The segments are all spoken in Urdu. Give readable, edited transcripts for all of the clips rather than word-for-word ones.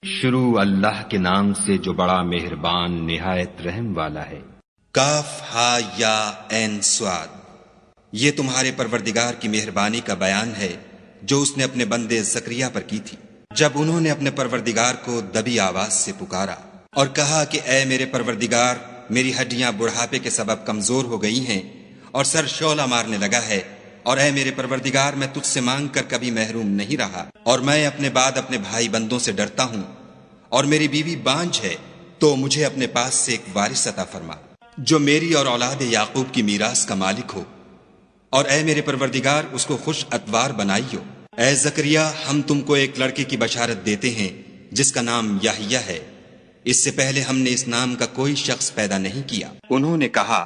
شروع اللہ کے نام سے جو بڑا مہربان نہایت رحم والا ہے۔ کاف ہا یا عین صاد، یہ تمہارے پروردگار کی مہربانی کا بیان ہے جو اس نے اپنے بندے زکریا پر کی تھی، جب انہوں نے اپنے پروردگار کو دبی آواز سے پکارا اور کہا کہ اے میرے پروردگار، میری ہڈیاں بڑھاپے کے سبب کمزور ہو گئی ہیں اور سر شعلہ مارنے لگا ہے، اور اے میرے پروردگار، میں تجھ سے مانگ کر کبھی محروم نہیں رہا، اور میں اپنے بعد اپنے بھائی بندوں سے ڈرتا ہوں، اور میری بیوی بانجھ ہے، تو مجھے اپنے پاس سے ایک وارث عطا فرما جو میری اور اولاد یعقوب کی میراث کا مالک ہو، اور اے میرے پروردگار اس کو خوش اتوار بنائیو۔ اے زکریا، ہم تم کو ایک لڑکے کی بشارت دیتے ہیں جس کا نام یحییٰ ہے، اس سے پہلے ہم نے اس نام کا کوئی شخص پیدا نہیں کیا۔ انہوں نے کہا،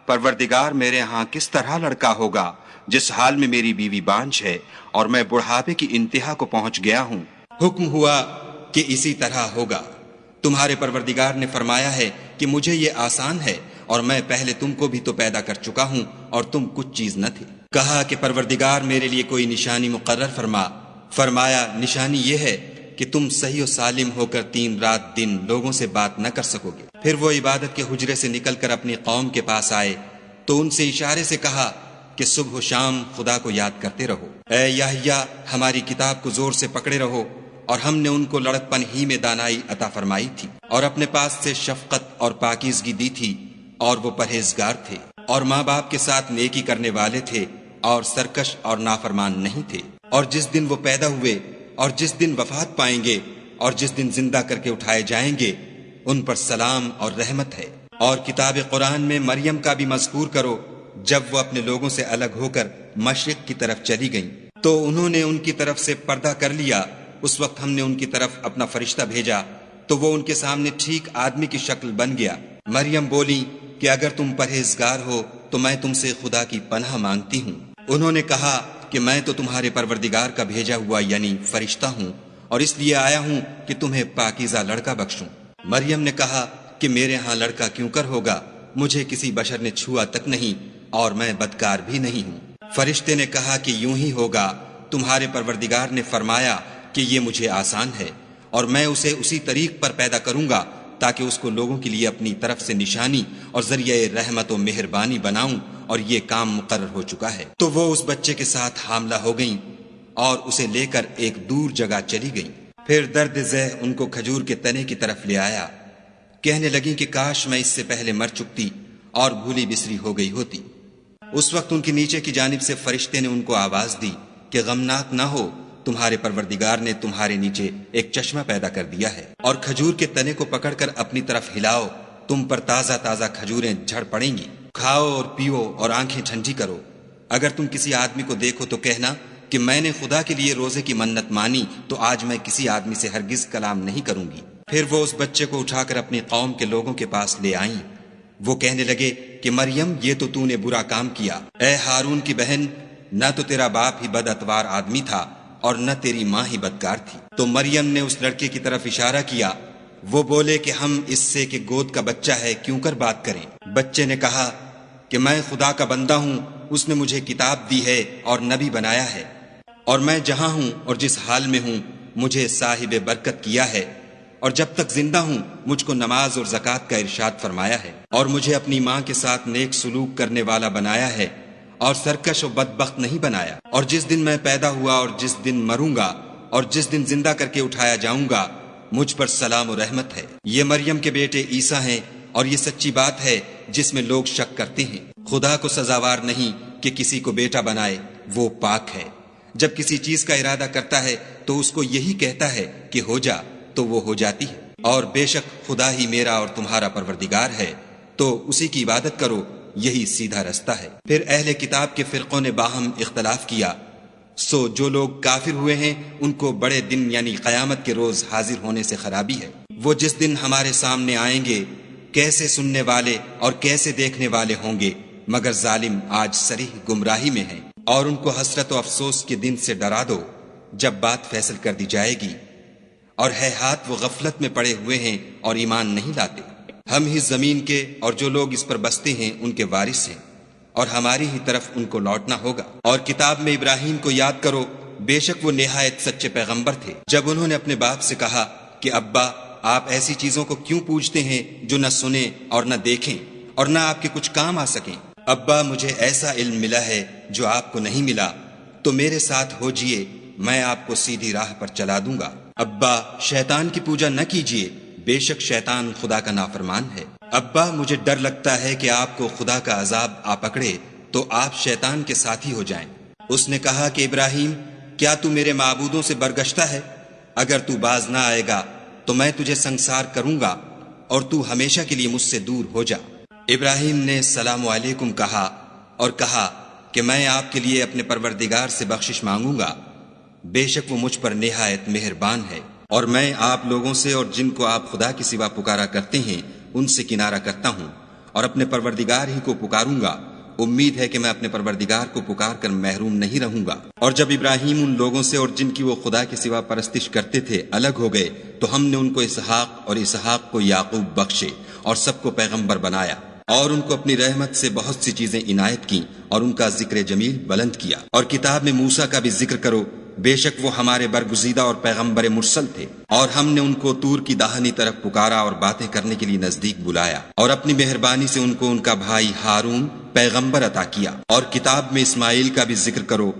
پروردگار، میرے ہاں کس طرح لڑکا ہوگا جس حال میں میری بیوی بانجھ ہے اور میں بڑھاپے کی انتہا کو پہنچ گیا ہوں؟ حکم ہوا کہ اسی طرح ہوگا۔ تمہارے پروردگار نے فرمایا ہے کہ مجھے یہ آسان ہے، اور میں پہلے تم کو بھی تو پیدا کر چکا ہوں اور تم کچھ چیز نہ تھے۔ کہا کہ پروردگار میرے لیے کوئی نشانی مقرر فرما۔ فرمایا، نشانی یہ ہے کہ تم صحیح و سالم ہو کر 3 رات دن لوگوں سے بات نہ کر سکو گے۔ پھر وہ عبادت کے حجرے سے نکل کر اپنی قوم کے پاس آئے تو ان سے اشارے سے کہا کہ صبح و شام خدا کو یاد کرتے رہو۔ اے یحییٰ، ہماری کتاب کو زور سے پکڑے رہو، اور ہم نے ان کو لڑکپن ہی میں دانائی عطا فرمائی تھی، اور اپنے پاس سے شفقت اور پاکیزگی دی تھی، اور وہ پرہیزگار تھے، اور ماں باپ کے ساتھ نیکی کرنے والے تھے، اور سرکش اور نافرمان نہیں تھے۔ اور جس دن وہ پیدا ہوئے اور جس دن وفات پائیں گے اور جس دن زندہ کر کے اٹھائے جائیں گے، ان پر سلام اور رحمت ہے۔ اور کتاب قرآن میں مریم کا بھی مذکور کرو، جب وہ اپنے لوگوں سے الگ ہو کر مشرق کی طرف چلی گئیں تو انہوں نے ان کی طرف سے پردہ کر لیا۔ اس وقت ہم نے ان کی طرف اپنا فرشتہ بھیجا تو وہ ان کے سامنے ٹھیک آدمی کی شکل بن گیا۔ مریم بولی کہ اگر تم پرہیزگار ہو تو میں تم سے خدا کی پناہ مانگتی ہوں۔ انہوں نے کہا کہ میں تو تمہارے پروردگار کا بھیجا ہوا یعنی فرشتہ ہوں، اور اس لیے آیا ہوں کہ تمہیں پاکیزہ لڑکا بخشوں۔ مریم نے کہا کہ میرے ہاں لڑکا کیوں کر ہوگا، مجھے کسی بشر نے چھوا تک نہیں، اور میں بدکار بھی نہیں ہوں۔ فرشتے نے کہا کہ یوں ہی ہوگا، تمہارے پروردگار نے فرمایا کہ یہ مجھے آسان ہے، اور میں اسے اسی طریق پر پیدا کروں گا تاکہ اس کو لوگوں کے لیے اپنی طرف سے نشانی اور ذریعہ رحمت و مہربانی بناؤں، اور یہ کام مقرر ہو چکا ہے۔ تو وہ اس بچے کے ساتھ حاملہ ہو گئیں اور اسے لے کر ایک دور جگہ چلی گئیں۔ پھر درد ذہ ان کو کھجور کے تنے کی طرف لے آیا، کہنے لگیں کہ کاش میں اس سے پہلے مر چکتی اور بھولی بسری ہو گئی ہوتی۔ اس وقت ان کے نیچے کی جانب سے فرشتے نے ان کو آواز دی کہ غمناک نہ ہو، تمہارے پروردگار نے تمہارے نیچے ایک چشمہ پیدا کر دیا ہے، اور کھجور کے تنے کو پکڑ کر اپنی طرف ہلاؤ، تم پر تازہ تازہ کھجوریں جھڑ پڑیں گی، کھاؤ اور پیو اور آنکھیں ٹھنڈی کرو۔ اگر تم کسی آدمی کو دیکھو تو کہنا کہ میں نے خدا کے لیے روزے کی منت مانی، تو آج میں کسی آدمی سے ہرگز کلام نہیں کروں گی۔ پھر وہ اس بچے کو اٹھا کر اپنی قوم کے لوگوں کے پاس لے آئیں۔ وہ کہنے لگے کہ مریم، یہ تو نے برا کام کیا۔ اے ہارون کی بہن، نہ تو تیرا باپ ہی بد اتوار آدمی تھا اور نہ تیری ماں ہی بدکار تھی۔ تو مریم نے اس لڑکے کی طرف اشارہ کیا۔ وہ بولے کہ ہم اس سے کہ گود کا بچہ ہے کیوں کر بات کریں۔ بچے نے کہا کہ میں خدا کا بندہ ہوں، اس نے مجھے کتاب دی ہے اور نبی بنایا ہے، اور میں جہاں ہوں اور جس حال میں ہوں مجھے صاحب برکت کیا ہے، اور جب تک زندہ ہوں مجھ کو نماز اور زکوٰۃ کا ارشاد فرمایا ہے، اور مجھے اپنی ماں کے ساتھ نیک سلوک کرنے والا بنایا ہے، اور سرکش و بدبخت نہیں بنایا۔ اور جس دن میں پیدا ہوا اور جس دن مروں گا اور جس دن زندہ کر کے اٹھایا جاؤں گا، مجھ پر سلام و رحمت ہے۔ یہ مریم کے بیٹے عیسیٰ ہیں، اور یہ سچی بات ہے جس میں لوگ شک کرتے ہیں۔ خدا کو سزاوار نہیں کہ کسی کو بیٹا بنائے، وہ پاک ہے۔ جب کسی چیز کا ارادہ کرتا ہے تو اس کو یہی کہتا ہے کہ ہو جا، تو وہ ہو جاتی ہے۔ اور بے شک خدا ہی میرا اور تمہارا پروردگار ہے، تو اسی کی عبادت کرو، یہی سیدھا رستہ ہے۔ پھر اہل کتاب کے فرقوں نے باہم اختلاف کیا، سو جو لوگ کافر ہوئے ہیں ان کو بڑے دن یعنی قیامت کے روز حاضر ہونے سے خرابی ہے۔ وہ جس دن ہمارے سامنے آئیں گے کیسے سننے والے اور کیسے دیکھنے والے ہوں گے، مگر ظالم آج صریح گمراہی میں ہیں۔ اور ان کو حسرت و افسوس کے دن سے ڈرا دو جب بات فیصل کر دی جائے گی، اور ہے ہاتھ وہ غفلت میں پڑے ہوئے ہیں اور ایمان نہیں لاتے۔ ہم ہی زمین کے اور جو لوگ اس پر بستے ہیں ان کے وارث ہیں، اور ہماری ہی طرف ان کو لوٹنا ہوگا۔ اور کتاب میں ابراہیم کو یاد کرو، بے شک وہ نہایت سچے پیغمبر تھے۔ جب انہوں نے اپنے باپ سے کہا کہ کہ ابا آپ ایسی چیزوں کو کیوں پوجتے ہیں جو نہ سنیں اور نہ دیکھیں اور نہ آپ کے کچھ کام آ سکیں؟ ابا مجھے ایسا علم ملا ہے جو آپ کو نہیں ملا، تو میرے ساتھ ہو جئے، میں آپ کو سیدھی راہ پر چلا دوں گا۔ ابا شیطان کی پوجا نہ کیجیے، بے شک شیطان خدا کا نافرمان ہے۔ ابا مجھے ڈر لگتا ہے کہ آپ کو خدا کا عذاب آ پکڑے تو آپ شیطان کے ساتھی ہو جائیں۔ اس نے کہا کہ ابراہیم، کیا تو میرے معبودوں سے برگشتہ ہے؟ اگر تو باز نہ آئے گا تو میں تجھے سنسار کروں گا اور تو ہمیشہ کے لیے مجھ سے دور ہو جا۔ ابراہیم نے السلام علیکم کہا اور کہا کہ میں آپ کے لیے اپنے پروردگار سے بخشش مانگوں گا، بے شک وہ مجھ پر نہایت مہربان ہے، اور میں آپ لوگوں سے اور جن کو آپ خدا کے سوا پکارا کرتے ہیں ان سے کنارہ کرتا ہوں اور اپنے پروردگار ہی کو پکاروں گا۔ امید ہے کہ میں اپنے پروردگار کو پکار کر محروم نہیں رہوں گا۔ اور جب ابراہیم ان لوگوں سے اور جن کی وہ خدا کے سوا پرستش کرتے تھے الگ ہو گئے تو ہم نے ان کو اسحاق اور اسحاق کو یعقوب بخشے اور سب کو پیغمبر بنایا، اور ان کو اپنی رحمت سے بہت سی چیزیں عنایت کی اور ان کا ذکر جمیل بلند کیا۔ اور کتاب میں موسیٰ کا بھی ذکر کرو، بے شک وہ ہمارے برگزیدہ اور پیغمبر مرسل تھے، اور ہم نے ان کو طور کی داہنی طرف پکارا اور باتیں کرنے کے لیے نزدیک بلایا، اور اپنی مہربانی سے ان کو ان کا بھائی ہارون پیغمبر عطا کیا۔ اور کتاب میں اسماعیل کا بھی ذکر کرو،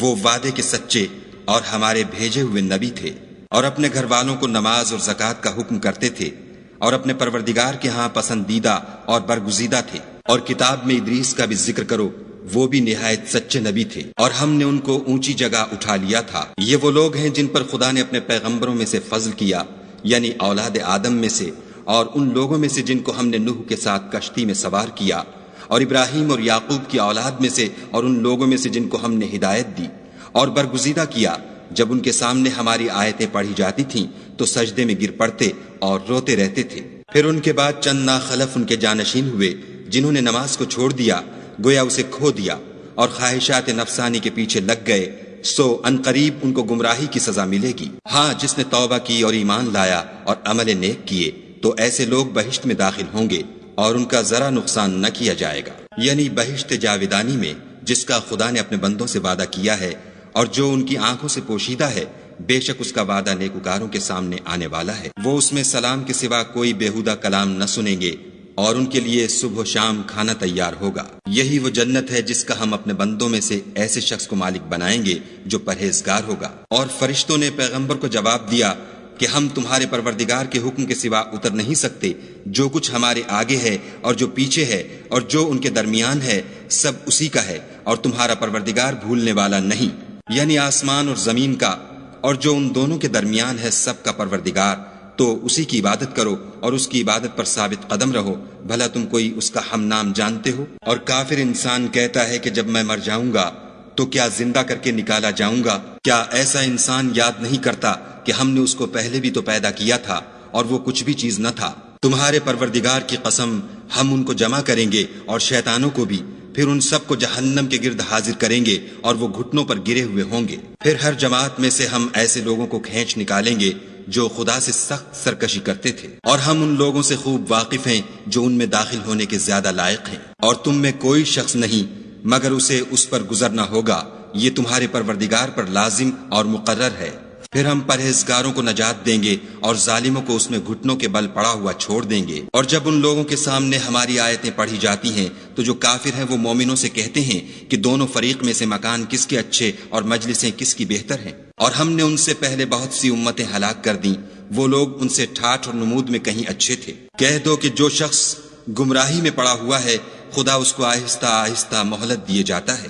وہ وعدے کے سچے اور ہمارے بھیجے ہوئے نبی تھے، اور اپنے گھر والوں کو نماز اور زکوٰۃ کا حکم کرتے تھے، اور اپنے پروردگار کے ہاں پسندیدہ اور برگزیدہ تھے۔ اور کتاب میں ادریس کا بھی ذکر کرو، وہ بھی نہایت سچے نبی تھے، اور ہم نے ان کو اونچی جگہ اٹھا لیا تھا۔ یہ وہ لوگ ہیں جن پر خدا نے اپنے پیغمبروں میں سے فضل کیا، یعنی اولاد آدم میں سے، اور ان لوگوں میں سے جن کو ہم نے نوح کے ساتھ کشتی میں سوار کیا، اور ابراہیم اور یعقوب کی اولاد میں سے، اور ان لوگوں میں سے جن کو ہم نے ہدایت دی اور برگزیدہ کیا۔ جب ان کے سامنے ہماری آیتیں پڑھی جاتی تھیں تو سجدے میں گر پڑتے اور روتے رہتے تھے۔ پھر ان کے بعد چند ناخلف ان کے جانشین ہوئے جنہوں نے نماز کو چھوڑ دیا، گویا اسے کھو دیا، اور خواہشات نفسانی کے پیچھے لگ گئے، سو ان قریب ان کو گمراہی کی سزا ملے گی۔ ہاں، جس نے توبہ کی اور ایمان لایا اور عمل نیک کیے تو ایسے لوگ بہشت میں داخل ہوں گے اور ان کا ذرا نقصان نہ کیا جائے گا، یعنی بہشت جاویدانی میں جس کا خدا نے اپنے بندوں سے وعدہ کیا ہے اور جو ان کی آنکھوں سے پوشیدہ ہے، بے شک اس کا وعدہ نیکوکاروں کے سامنے آنے والا ہے۔ وہ اس میں سلام کے سوا کوئی بیہودہ کلام نہ سنیں گے، اور ان کے لیے صبح و شام کھانا تیار ہوگا۔ یہی وہ جنت ہے جس کا ہم اپنے بندوں میں سے ایسے شخص کو مالک بنائیں گے جو پرہیزگار ہوگا۔ اور فرشتوں نے پیغمبر کو جواب دیا کہ ہم تمہارے پروردگار کے حکم کے سوا اتر نہیں سکتے، جو کچھ ہمارے آگے ہے اور جو پیچھے ہے اور جو ان کے درمیان ہے سب اسی کا ہے، اور تمہارا پروردگار بھولنے والا نہیں، یعنی آسمان اور زمین کا اور جو ان دونوں کے درمیان ہے سب کا پروردگار۔ تو اسی کی عبادت کرو اور اس کی عبادت پر ثابت قدم رہو، بھلا تم کوئی اس کا ہم نام جانتے ہو؟ اور کافر انسان کہتا ہے کہ جب میں مر جاؤں گا تو کیا زندہ کر کے نکالا جاؤں گا؟ کیا ایسا انسان یاد نہیں کرتا کہ ہم نے اس کو پہلے بھی تو پیدا کیا تھا اور وہ کچھ بھی چیز نہ تھا؟ تمہارے پروردگار کی قسم، ہم ان کو جمع کریں گے اور شیطانوں کو بھی، پھر ان سب کو جہنم کے گرد حاضر کریں گے اور وہ گھٹنوں پر گرے ہوئے ہوں گے۔ پھر ہر جماعت میں سے ہم ایسے لوگوں کو کھینچ نکالیں گے جو خدا سے سخت سرکشی کرتے تھے، اور ہم ان لوگوں سے خوب واقف ہیں جو ان میں داخل ہونے کے زیادہ لائق ہیں۔ اور تم میں کوئی شخص نہیں مگر اسے اس پر گزرنا ہوگا، یہ تمہارے پروردگار پر لازم اور مقرر ہے۔ پھر ہم پرہیزگاروں کو نجات دیں گے اور ظالموں کو اس میں گھٹنوں کے بل پڑا ہوا چھوڑ دیں گے۔ اور جب ان لوگوں کے سامنے ہماری آیتیں پڑھی جاتی ہیں تو جو کافر ہیں وہ مومنوں سے کہتے ہیں کہ دونوں فریق میں سے مکان کس کے اچھے اور مجلسیں کس کی بہتر ہیں، اور ہم نے ان سے پہلے بہت سی امتیں ہلاک کر دیں، وہ لوگ ان سے ٹھاٹھ اور نمود میں کہیں اچھے تھے۔ کہہ دو کہ جو شخص گمراہی میں پڑا ہوا ہے خدا اس کو آہستہ آہستہ مہلت دیے جاتا ہے،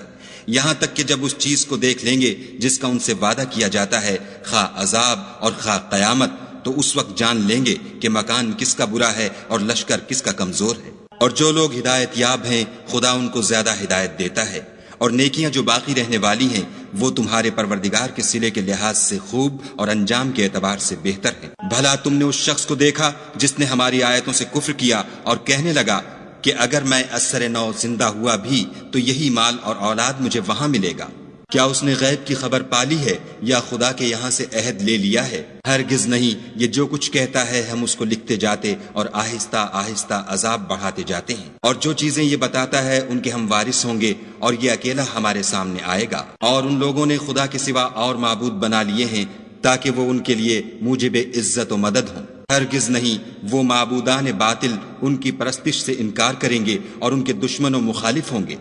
یہاں تک کہ جب اس چیز کو دیکھ لیں گے جس کا ان سے وعدہ کیا جاتا ہے، خواہ عذاب اور خواہ قیامت، تو اس وقت جان لیں گے کہ مکان کس کا برا ہے اور لشکر کس کا کمزور ہے۔ اور جو لوگ ہدایت یاب ہیں خدا ان کو زیادہ ہدایت دیتا ہے، اور نیکیاں جو باقی رہنے والی ہیں وہ تمہارے پروردگار کے صلے کے لحاظ سے خوب اور انجام کے اعتبار سے بہتر ہیں۔ بھلا تم نے اس شخص کو دیکھا جس نے ہماری آیتوں سے کفر کیا اور کہنے لگا کہ اگر میں اثر نو زندہ ہوا بھی تو یہی مال اور اولاد مجھے وہاں ملے گا؟ کیا اس نے غیب کی خبر پالی ہے یا خدا کے یہاں سے عہد لے لیا ہے؟ ہرگز نہیں، یہ جو کچھ کہتا ہے ہم اس کو لکھتے جاتے اور آہستہ آہستہ عذاب بڑھاتے جاتے ہیں۔ اور جو چیزیں یہ بتاتا ہے ان کے ہم وارث ہوں گے، اور یہ اکیلا ہمارے سامنے آئے گا۔ اور ان لوگوں نے خدا کے سوا اور معبود بنا لیے ہیں تاکہ وہ ان کے لیے موجب عزت و مدد ہوں۔ ہرگز نہیں، وہ معبودان باطل ان کی پرستش سے انکار کریں گے اور ان کے دشمن و مخالف ہوں گے۔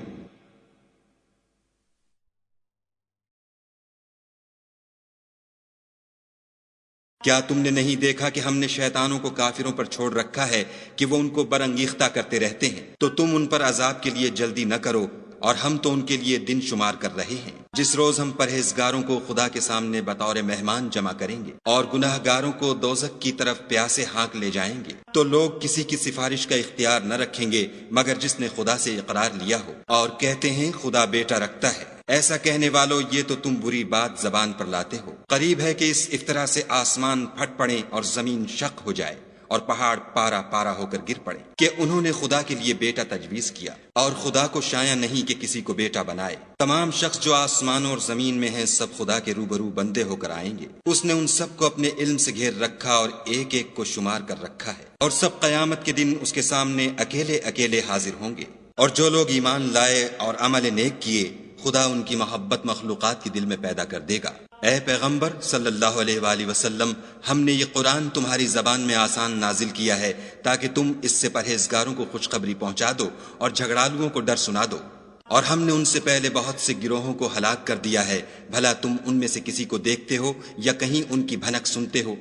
کیا تم نے نہیں دیکھا کہ ہم نے شیطانوں کو کافروں پر چھوڑ رکھا ہے کہ وہ ان کو برانگیختہ کرتے رہتے ہیں؟ تو تم ان پر عذاب کے لیے جلدی نہ کرو، اور ہم تو ان کے لیے دن شمار کر رہے ہیں، جس روز ہم پرہیزگاروں کو خدا کے سامنے بطور مہمان جمع کریں گے اور گناہ گاروں کو دوزخ کی طرف پیاسے ہانک لے جائیں گے۔ تو لوگ کسی کی سفارش کا اختیار نہ رکھیں گے مگر جس نے خدا سے اقرار لیا ہو، اور کہتے ہیں خدا بیٹا رکھتا ہے۔ ایسا کہنے والوں، یہ تو تم بری بات زبان پر لاتے ہو۔ قریب ہے کہ اس افطرا سے آسمان پھٹ پڑے اور زمین شق ہو جائے اور پہاڑ پارا پارا ہو کر گر پڑے کہ انہوں نے خدا کے لیے بیٹا تجویز کیا، اور خدا کو شایع نہیں کہ کسی کو بیٹا بنائے۔ تمام شخص جو آسمانوں اور زمین میں ہیں سب خدا کے روبرو بندے ہو کر آئیں گے۔ اس نے ان سب کو اپنے علم سے گھیر رکھا اور ایک ایک کو شمار کر رکھا ہے، اور سب قیامت کے دن اس کے سامنے اکیلے اکیلے حاضر ہوں گے۔ اور جو لوگ ایمان لائے اور عمل نیک کیے، خدا ان کی محبت مخلوقات کے دل میں پیدا کر دے گا۔ اے پیغمبر صلی اللہ علیہ وآلہ وسلم، ہم نے یہ قرآن تمہاری زبان میں آسان نازل کیا ہے تاکہ تم اس سے پرہیزگاروں کو خوشخبری پہنچا دو اور جھگڑالوؤں کو ڈر سنا دو۔ اور ہم نے ان سے پہلے بہت سے گروہوں کو ہلاک کر دیا ہے، بھلا تم ان میں سے کسی کو دیکھتے ہو یا کہیں ان کی بھنک سنتے ہو؟